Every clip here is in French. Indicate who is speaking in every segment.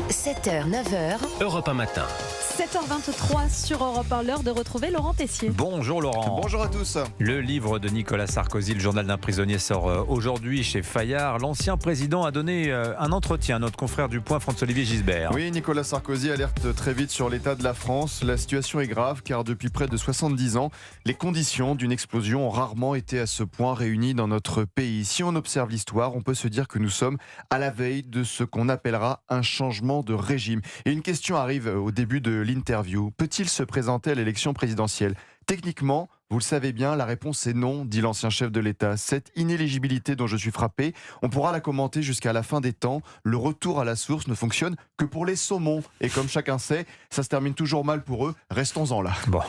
Speaker 1: 7h, 9h.
Speaker 2: Europe 1 matin.
Speaker 3: 7h23 sur Europe 1, l'heure de retrouver Laurent Tessier.
Speaker 4: Bonjour Laurent.
Speaker 5: Bonjour à tous.
Speaker 4: Le livre de Nicolas Sarkozy, Le journal d'un prisonnier, sort aujourd'hui chez Fayard. L'ancien président a donné un entretien à notre confrère du Point, François-Olivier Gisbert.
Speaker 5: Oui, Nicolas Sarkozy alerte très vite sur l'état de la France. La situation est grave car depuis près de 70 ans, les conditions d'une explosion ont rarement été à ce point réunies dans notre pays. Si on observe l'histoire, on peut se dire que nous sommes à la veille de ce qu'on appellera un changement de régime. Et une question arrive au début de l'interview. Peut-il se présenter à l'élection présidentielle ? Techniquement, vous le savez bien, la réponse est non, dit l'ancien chef de l'État. Cette inéligibilité dont je suis frappé, on pourra la commenter jusqu'à la fin des temps. Le retour à la source ne fonctionne que pour les saumons. Et comme chacun sait, ça se termine toujours mal pour eux. Restons-en là.
Speaker 4: Bon,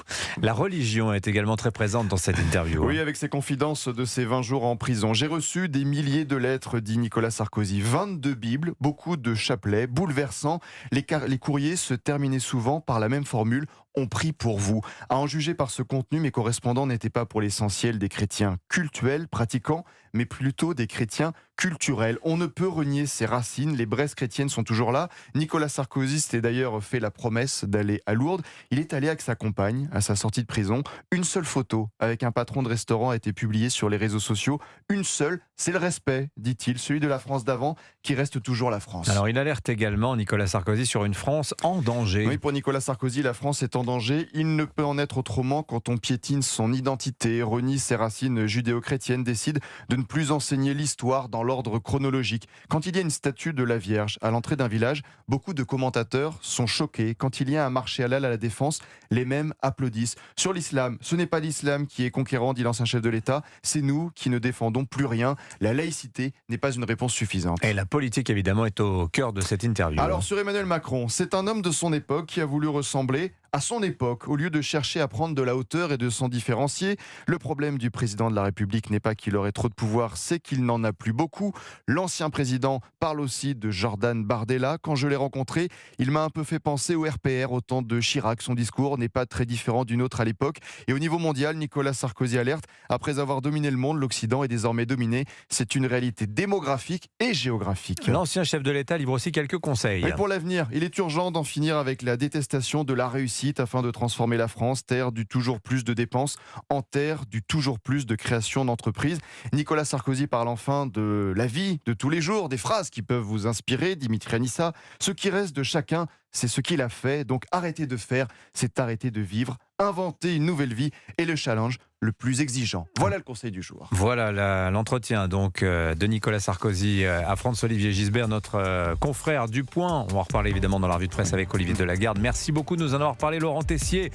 Speaker 4: la religion est également très présente dans cette interview.
Speaker 5: Oui, avec ses confidences de ses 20 jours en prison. J'ai reçu des milliers de lettres, dit Nicolas Sarkozy. 22 Bibles, beaucoup de chapelets, bouleversants. Les courriers se terminaient souvent par la même formule. On prie pour vous. À en juger par ce contenu, mes correspondants n'étaient pas pour l'essentiel des chrétiens cultuels, pratiquants, mais plutôt des chrétiens culturels. On ne peut renier ses racines, les braises chrétiennes sont toujours là. Nicolas Sarkozy s'était d'ailleurs fait la promesse d'aller à Lourdes. Il est allé avec sa compagne à sa sortie de prison. Une seule photo avec un patron de restaurant a été publiée sur les réseaux sociaux. Une seule, c'est le respect, dit-il, celui de la France d'avant qui reste toujours la France.
Speaker 4: Alors il alerte également, Nicolas Sarkozy, sur une France en danger.
Speaker 5: Oui, pour Nicolas Sarkozy, la France est en danger. Il ne peut en être autrement quand on piétine son identité, renie ses racines judéo-chrétiennes, décide de ne plus enseigner l'histoire dans l'ordre chronologique. Quand il y a une statue de la Vierge à l'entrée d'un village, beaucoup de commentateurs sont choqués. Quand il y a un marché halal à la Défense, les mêmes applaudissent. Sur l'islam, ce n'est pas l'islam qui est conquérant, dit l'ancien chef de l'État, c'est nous qui ne défendons plus rien. La laïcité n'est pas une réponse suffisante.
Speaker 4: Et la politique, évidemment, est au cœur de cette interview.
Speaker 5: Alors sur Emmanuel Macron, c'est un homme de son époque qui a voulu ressembler à son époque, au lieu de chercher à prendre de la hauteur et de s'en différencier. Le problème du président de la République n'est pas qu'il aurait trop de pouvoir, c'est qu'il n'en a plus beaucoup. L'ancien président parle aussi de Jordan Bardella. Quand je l'ai rencontré, il m'a un peu fait penser au RPR, au temps de Chirac. Son discours n'est pas très différent d'une autre à l'époque. Et au niveau mondial, Nicolas Sarkozy alerte, après avoir dominé le monde, l'Occident est désormais dominé. C'est une réalité démographique et géographique.
Speaker 4: L'ancien chef de l'État livre aussi quelques conseils.
Speaker 5: Mais pour l'avenir, il est urgent d'en finir avec la détestation de la réussite afin de transformer la France, terre du toujours plus de dépenses, en terre du toujours plus de création d'entreprises. Nicolas Sarkozy parle enfin de la vie de tous les jours, des phrases qui peuvent vous inspirer, Dimitri Anissa. Ce qui reste de chacun, c'est ce qu'il a fait. Donc arrêtez de faire, c'est arrêter de vivre, inventer une nouvelle vie et le challenge le plus exigeant. Voilà le conseil du jour.
Speaker 4: Voilà l'entretien donc de Nicolas Sarkozy à François-Olivier Gisbert, notre confrère du Point. On va en reparler évidemment dans la revue de presse avec Olivier Delagarde. Merci beaucoup de nous en avoir parlé, Laurent Tessier.